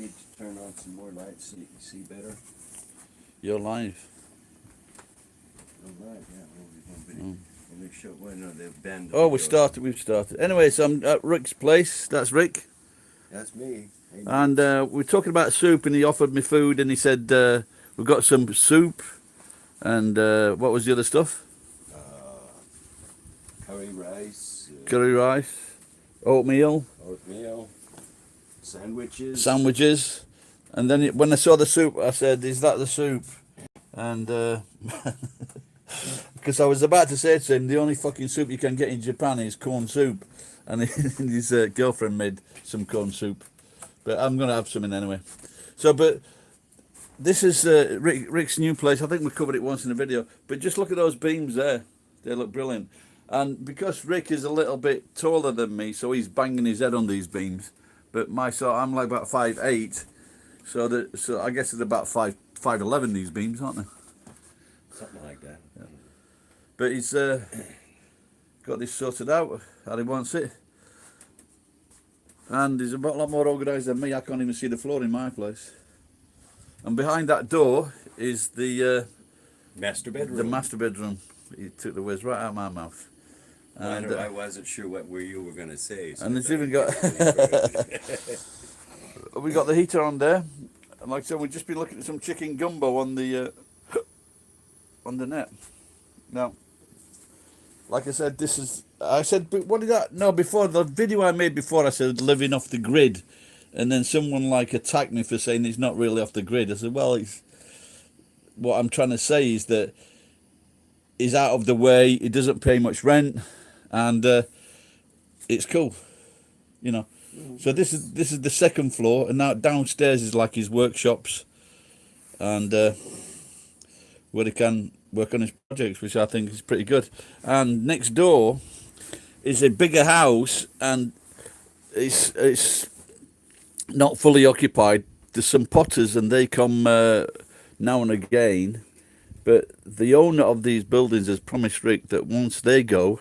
Need to turn on some more lights so you can see better. You're live. All right, yeah. We'll make sure. Well, no, they've banned. Oh, we've started. Anyway, so I'm at Rick's place. That's Rick. That's me. Hey, And we're talking about soup, and he offered me food, and he said, we've got some soup, and what was the other stuff? curry rice. Curry rice, oatmeal, sandwiches. and then when I saw the soup, I said, is that the soup? And because I was about to say to him, the only fucking soup you can get in Japan is corn soup, and his girlfriend made some corn soup, but I'm going to have some in anyway. So, but this is Rick's new place. I think we covered it once in the video, but just look at those beams there. They look brilliant. And because Rick is a little bit taller than me, so he's banging his head on these beams. But I'm like about 5'8", so I guess it's about 5'11", these beams, aren't they? Something like that. Yeah. But he's got this sorted out how he wants it. And he's a lot more organised than me. I can't even see the floor in my place. And behind that door is the master bedroom. The master bedroom. He took the words right out of my mouth. And, I wasn't sure what you were going to say. So and it's even got we got the heater on there. And like I said, we've just been looking at some chicken gumbo on the net. Now, like I said, but what did that? No, before the video I made before, I said living off the grid, and then someone like attacked me for saying it's not really off the grid. I said, well, what I'm trying to say is that he's out of the way. He doesn't pay much rent, and it's cool, you know. So this is the second floor, and now downstairs is like his workshops, and where he can work on his projects, which I think is pretty good. And next door is a bigger house, and it's not fully occupied. There's some potters, and they come now and again. But the owner of these buildings has promised Rick that once they go,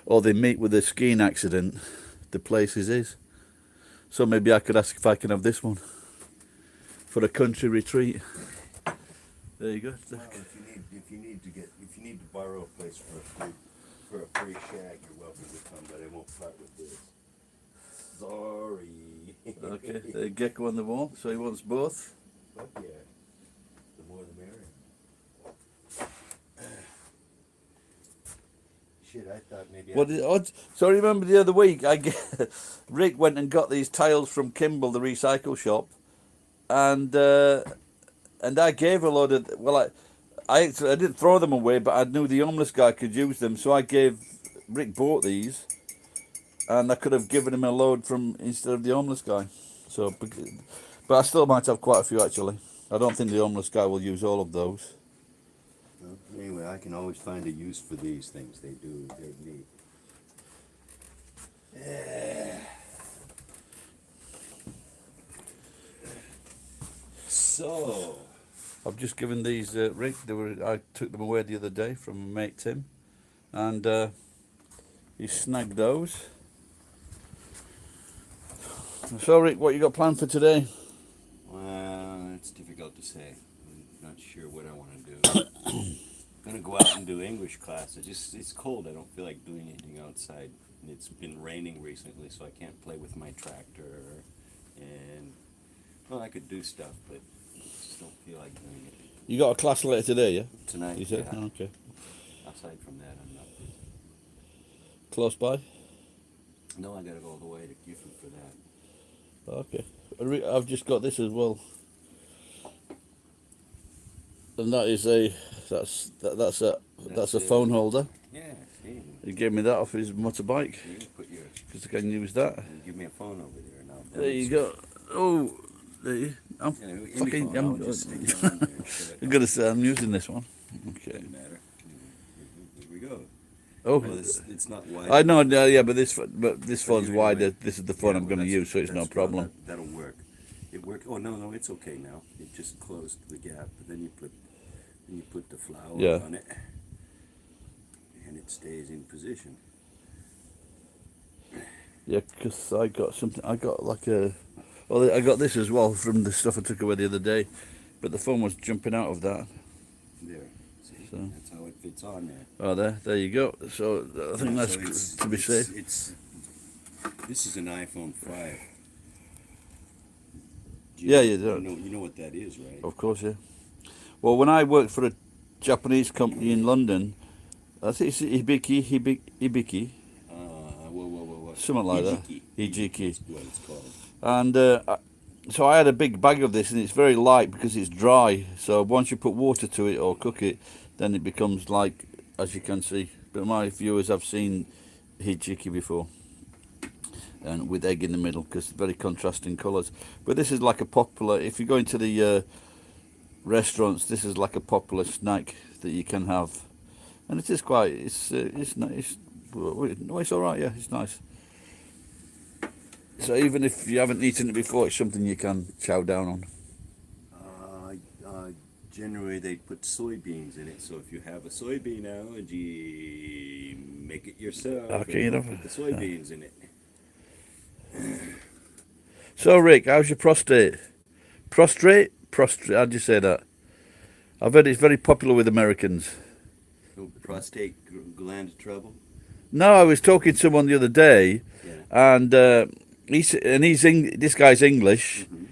or they meet with a skiing accident, the place is his. So maybe I could ask if I can have this one for a country retreat. There you go. Well, if you need to borrow a place for a free shag, you're welcome to come, but I won't part with this. Sorry. Okay, the gecko on the wall. So he wants both. But yeah, the more the merrier. Shit, I thought maybe. So remember the other week, Rick went and got these tiles from Kimball, the recycle shop, and I gave a load of. Well, I didn't throw them away, but I knew the homeless guy could use them, so I gave Rick bought these, and I could have given him a load instead of the homeless guy. So, but I still might have quite a few actually. I don't think the homeless guy will use all of those. Well, anyway, I can always find a use for these things. They're neat. So, I've just given these Rick. I took them away the other day from my mate Tim, and he snagged those. So Rick, what you got planned for today? Well, it's difficult to say. I'm not sure what I want to do. I'm gonna go out and do English class. It's cold. I don't feel like doing anything outside. It's been raining recently, so I can't play with my tractor. And well, I could do stuff, but I just don't feel like doing it. You got a class later today, yeah? Tonight. You said? Yeah. Oh, okay. Aside from that, I'm not busy. Close by? No, I gotta go all the way to Gifford for that. Okay. I've just got this as well. And that is that's a phone holder. Yeah, see. He gave me that off his motorbike. You put your. Because I can use that. Give me a phone over there now. There you go. Oh, there you. I'm fucking. I'm gonna say I'm using this one. Okay. Doesn't matter. Here we go. Oh, Well, it's not wide. I know. Yeah, but this phone's wider. This is the phone I'm going to use, so it's no problem. That'll work. It worked. Oh no, it's okay now. It just closed the gap. But then you put the flower on it, and it stays in position. Yeah, because I got something. I got like a Well, I got this as well from the stuff I took away the other day, but the phone was jumping out of that. There. See, So. that's how it fits on there. Oh, there you go. So I think that's So to be safe. This is an iPhone 5. Yeah, you do. You know what that is, right? Of course, yeah. Well, when I worked for a Japanese company in London, I think it's Hibiki, Whoa. something like Hijiki. that. Hijiki. Is what it's called. And so I had a big bag of this, and it's very light because it's dry. So once you put water to it or cook it, then it becomes like, as you can see. But my viewers have seen Hijiki before, and with egg in the middle, because very contrasting colours. But this is like a popular, if you go into the restaurants, this is like a popular snack that you can have, and it is quite, it's all right, yeah, it's nice. So even if you haven't eaten it before, it's something you can chow down on. Generally, they put soybeans in it. So if you have a soybean allergy, make it yourself. Okay, you know. Put the soybeans in it. So Rick, how's your prostate? Prostrate? How'd you say that? I've heard it's very popular with Americans. No prostate gland trouble. No, I was talking to someone the other day, Yeah. and this guy's English, Mm-hmm.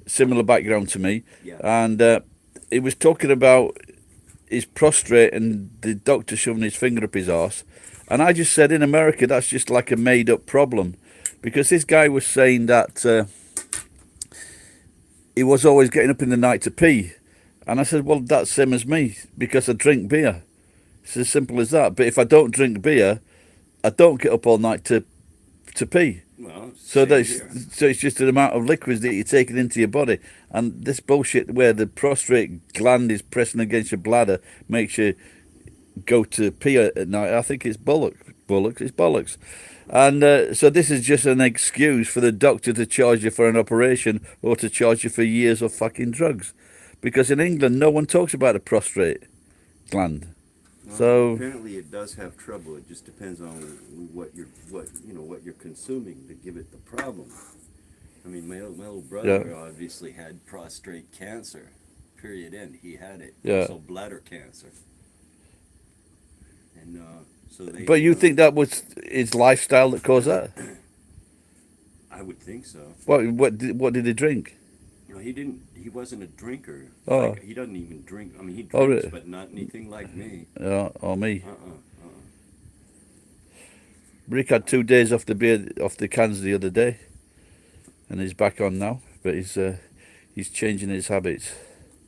similar background to me, Yeah. and he was talking about his prostate and the doctor shoving his finger up his arse, and I just said in America that's just like a made-up problem, because this guy was saying that he was always getting up in the night to pee, and I said, well, that's same as me because I drink beer. It's as simple as that. But if I don't drink beer, I don't get up all night to pee. Well, So so it's just an amount of liquids that you're taking into your body, and this bullshit where the prostate gland is pressing against your bladder makes you go to pee at night. I think it's bollocks. And so this is just an excuse for the doctor to charge you for an operation or to charge you for years of fucking drugs, because in England no one talks about the prostate gland. So apparently it does have trouble. It just depends on what you're consuming to give it the problem. I mean, my little brother obviously had prostate cancer. Period. End. He had it. Yeah. Also bladder cancer. And so they. But you think that was his lifestyle that caused that? I would think so. What did he drink? You know, he didn't. He wasn't a drinker. Oh. Like, he doesn't even drink. I mean, he drinks, Oh, really? but not anything like me. Or me? Uh-uh. Rick had 2 days off the cans the other day, and he's back on now. But he's changing his habits.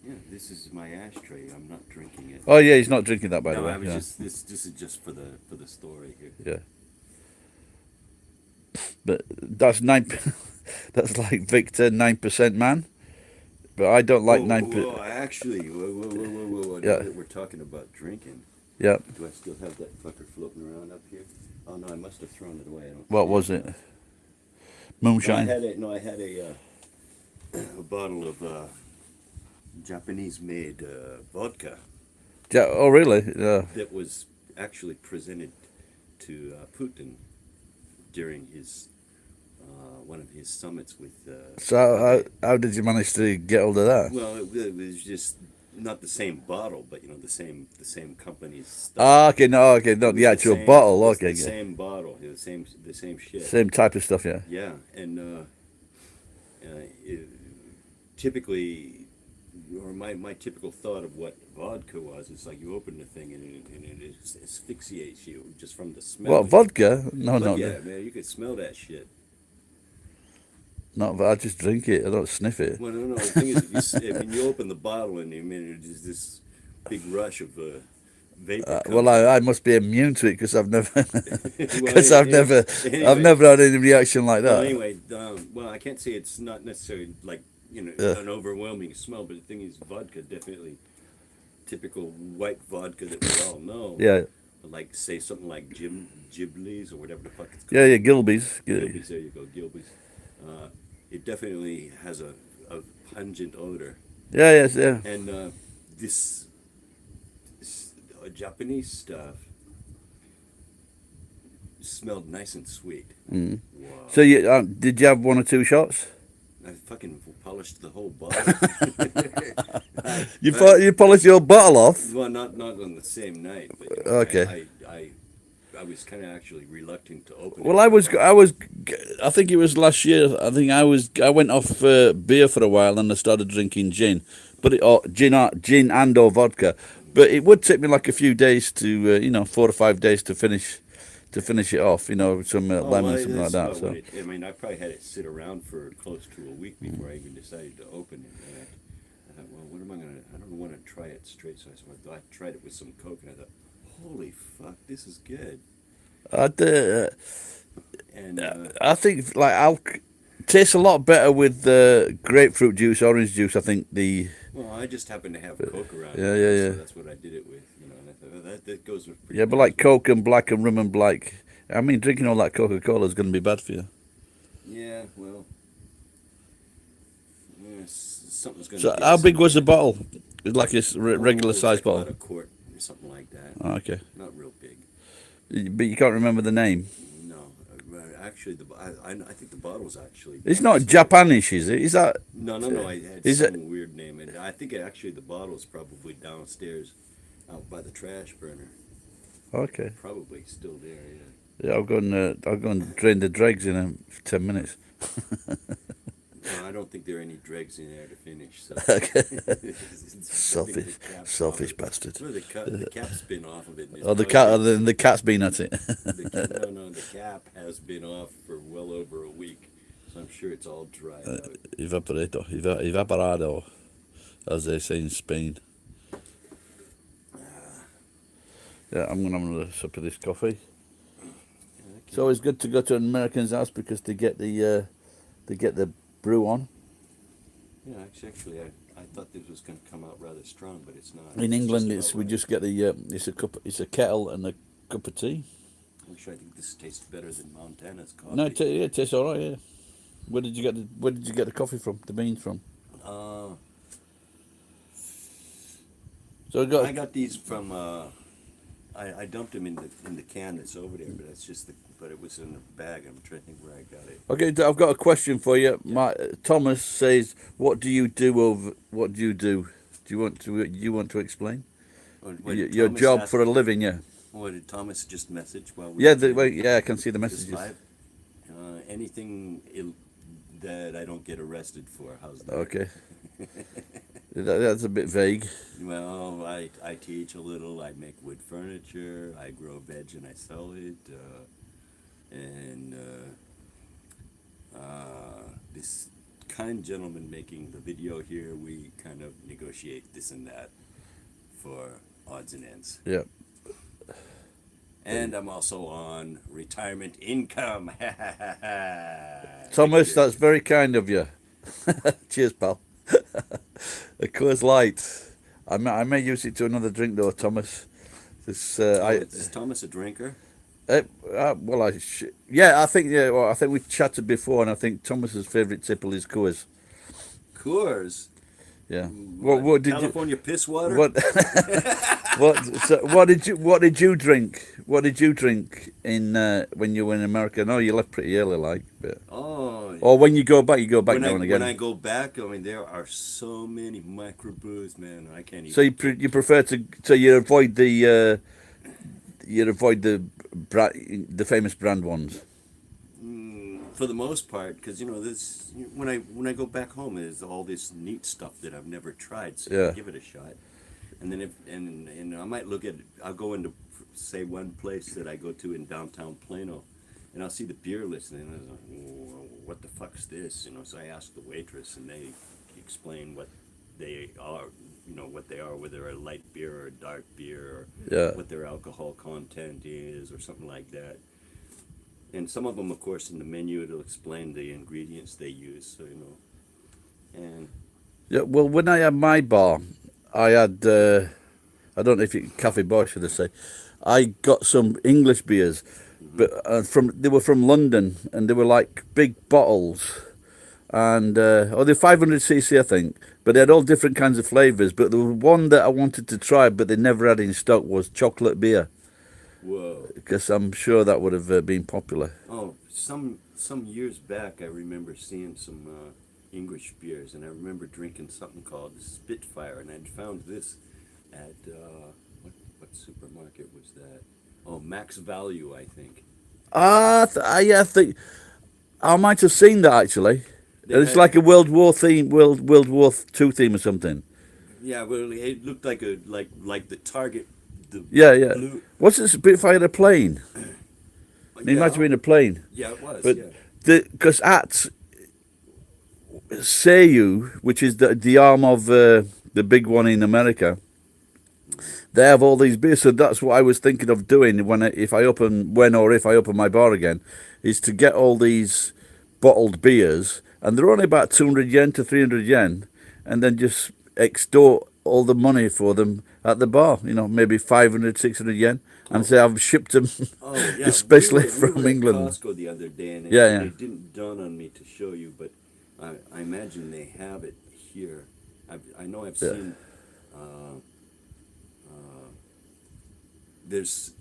Yeah, this is my ashtray. I'm not drinking it. Oh yeah, he's not drinking that, by No, the way. I was Yeah. just this is just for the story here. Yeah. But that's 9. That's like Victor, 9% man. But I don't like 9%. Whoa, actually, whoa. Yeah. Now that we're talking about drinking, Yeah. do I still have that fucker floating around up here? Oh no, I must have thrown it away. I don't What see was it? Moonshine. I had a bottle of Japanese-made vodka Yeah. Oh really? Yeah. that was actually presented to Putin during his one of his summits with. So how did you manage to get hold of that? Well, it was just not the same bottle, but you know the same company's stuff. Ah, okay, no, okay, not the actual bottle. It's Okay, the yeah. same bottle, the same shit. Same type of stuff, yeah. Yeah, and typically, or my typical thought of what vodka was, it's like you open the thing and it asphyxiates you just from the smell. What, vodka? No, But no, yeah, man, you could smell that shit. not. I just drink it. I don't sniff it. Well, no. The thing is, when you open the bottle and there's this big rush of vapor. Well, I must be immune to it because I've never, because Well, I've never had any reaction like that. Well, anyway, I can't say it's not necessarily like an overwhelming smell, but the thing is, vodka definitely typical white vodka that we all know. Yeah, Like say something like Ghibli's or whatever the fuck it's called. yeah, Gilby's. Gilby's, there you go, Gilby's. It definitely has a pungent odor. Yeah, yes, yeah. And this Japanese stuff smelled nice and sweet. Mm. Wow. So did you have 1 or 2 shots? I fucking polished the whole bottle. You polish your bottle off. Well, not on the same night, but you know, Okay. I was kind of actually reluctant to open Well, it. I think it was last year. I went off beer for a while and I started drinking gin, gin and or vodka. But it would take me like a few days to, 4 or 5 days to finish it off. With some lemon, something like that. So I mean, I probably had it sit around for close to a week before I even decided to open it. And I thought, well, what am I gonna? I don't want to try it straight, so I tried it with some Coke, and I thought, holy fuck, this is good. And I think like tastes a lot better with grapefruit juice, orange juice. I think well, I just happened to have Coke around. Yeah. So that's what I did it with, And I thought, oh, that goes with. Yeah, but like Coke and black and rum and black. I mean, drinking all that Coca-Cola is going to be bad for you. Yeah, well, something's going So, how big was the bottle? It's like a regular size bottle. About a quart or something like that. Oh, okay. Not real big. But you can't remember the name. No, actually, I think the bottle's actually. It's not Japanish, is it? Is that? No. I had some weird name, and I think actually the bottle's probably downstairs, out by the trash burner. Okay. Probably still there. Yeah. Yeah, I'll go and drain the dregs in 10 minutes. No, I don't think there are any dregs in there to finish. So. Okay. Selfish bastard. Well, the cap's been off of it. Oh, the cat's been at it. The cap has been off for well over a week, so I'm sure it's all dried out. Evaporado, as they say in Spain. Yeah, I'm gonna have another sip of this coffee. It's always good to go to an American's house because they get the brew on. Yeah, actually, I thought this was going to come out rather strong, but it's not. In England, we just get it's a kettle and a cup of tea. Actually, I think this tastes better than Montana's coffee. No, it tastes all right. Yeah. Where did you get the coffee from? The beans from? So I got these from. I dumped them in the can that's over there, but but it was in a bag. I'm trying to think where I got it. Okay, I've got a question for you. Thomas says, "What do you do? What do you do? Do you want to explain your job for a living?" Yeah. What did Thomas just message while we? Yeah, I can see the messages. Live? Anything that I don't get arrested for. How's that? Okay. That's a bit vague. Well, I teach a little. I make wood furniture. I grow veg and I sell it. And this kind gentleman making the video here, we kind of negotiate this and that for odds and ends. Yeah. And I'm also on retirement income. Thomas, that's very kind of you. Cheers, pal. A Coors Light. I may use it to another drink though, Thomas. Is Thomas a drinker? I think Well, I think we chatted before, and I think Thomas's favourite tipple is Coors. Coors. Yeah. What did California piss water? What did you drink? What did you drink in when you were in America? No, you left pretty early, like. But, or when you go back now and again. When I go back, I mean, there are so many microbrews, man. I can't even. So you prefer to you avoid the the famous brand ones. For the most part, because this when I go back home, there's all this neat stuff that I've never tried, so I give it a shot. And then and I might I'll go into say one place that I go to in downtown Plano, and I'll see the beer list, and I was like, what the fuck's this? So I ask the waitress, and they explain what they are, what they are, whether they're a light beer or a dark beer, or what their alcohol content is, or something like that. And some of them, of course, in the menu, it'll explain the ingredients they use. So and yeah. Well, when I had my bar, I had I don't know if Cafe Boy should I say, I got some English beers, but they were from London, and they were like big bottles, and they're 500cc I think, but they had all different kinds of flavors. But the one that I wanted to try, but they never had in stock, was chocolate beer. Whoa! Because I'm sure that would have been popular. Oh, some years back, I remember seeing some English beers, and I remember drinking something called Spitfire, and I'd found this at what supermarket was that? Oh, Max Value, I think. Yeah, I think I might have seen that actually. They It's had, like a World War theme, World War Two theme or something. yeah, well, it looked like a like the Target, the Yeah, yeah. blue. What's it? Spitfire a plane? It might have Yeah, been a plane, yeah, it was. but Yeah. because at Seiyu, which is the arm of the big one in America, they have all these beers. So that's what I was thinking of doing if I open my bar again, is to get all these bottled beers, and they're only about 200 yen to 300 yen, and then just extort all the money for them at the bar. You know, maybe 500, 600 yen, and say I've shipped them Oh yeah, especially we from were England. at Costco the other day, and Yeah, yeah. it didn't dawn on me to show you, but I imagine they have it here. I know I've Yeah. seen. There's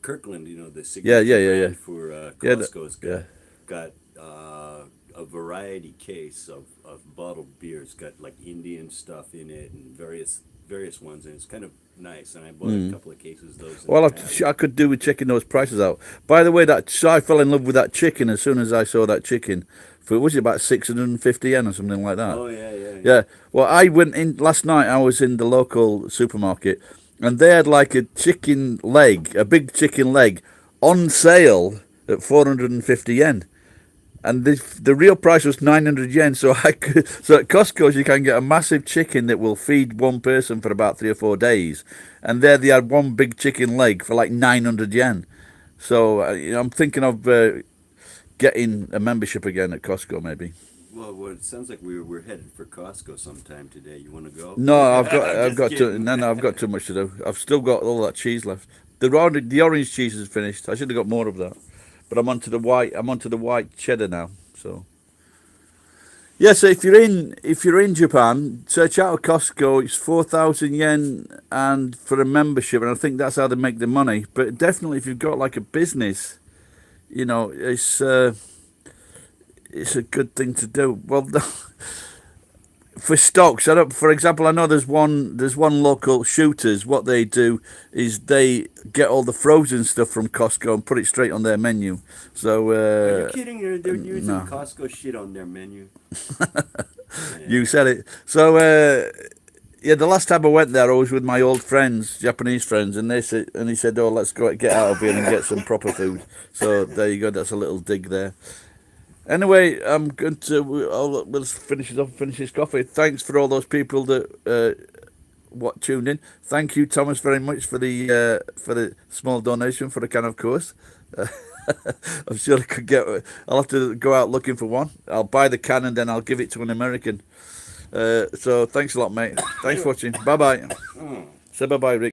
Kirkland, you know, the Yeah, signature yeah, brand yeah. for Yeah, Costco's yeah. got a variety case of bottled beers, got like Indian stuff in it and various ones, and it's kind of nice. And I bought a couple of cases of those. Well, and had I could do with checking those prices out. By the way, I fell in love with that chicken as soon as I saw that chicken. For was it about 650 yen or something like that? Oh yeah, yeah, Yeah. Well, I went in last night. I was in the local supermarket, and they had like a chicken leg, a big chicken leg, on sale at 450 yen. And the real price was 900 yen. So so at Costco's you can get a massive chicken that will feed one person for about 3 or 4 days, and there they had one big chicken leg for like 900 yen. So I'm thinking of getting a membership again at Costco maybe. Well, it sounds like we're headed for Costco sometime today. You want to go? No, I'm just kidding. I've got too much to do. I've still got all that cheese left. The orange cheese is finished. I should have got more of that. But I'm onto the white cheddar now. So yeah, so if you're in Japan, search out a Costco. It's 4,000 yen and for a membership, and I think that's how they make the money. But definitely, if you've got like a business, you know, it's a good thing to do. Well, for stocks, for example, I know there's one local Shooters. What they do is they get all the frozen stuff from Costco and put it straight on their menu. So Are you kidding? They're using no. Costco shit on their menu. You said it. So yeah, the last time I went there, I was with my old friends, Japanese friends, and he said, "Oh, let's get out of here and get some proper food." So there you go. That's a little dig there. Anyway, I'm going to. We'll finish it off. Finish this coffee. Thanks for all those people that what tuned in. Thank you, Thomas, very much for the small donation for the can of course. I'm sure I could get. I'll have to go out looking for one. I'll buy the can and then I'll give it to an American. So thanks a lot, mate. Thanks for watching. Bye bye. Say bye bye, Rick.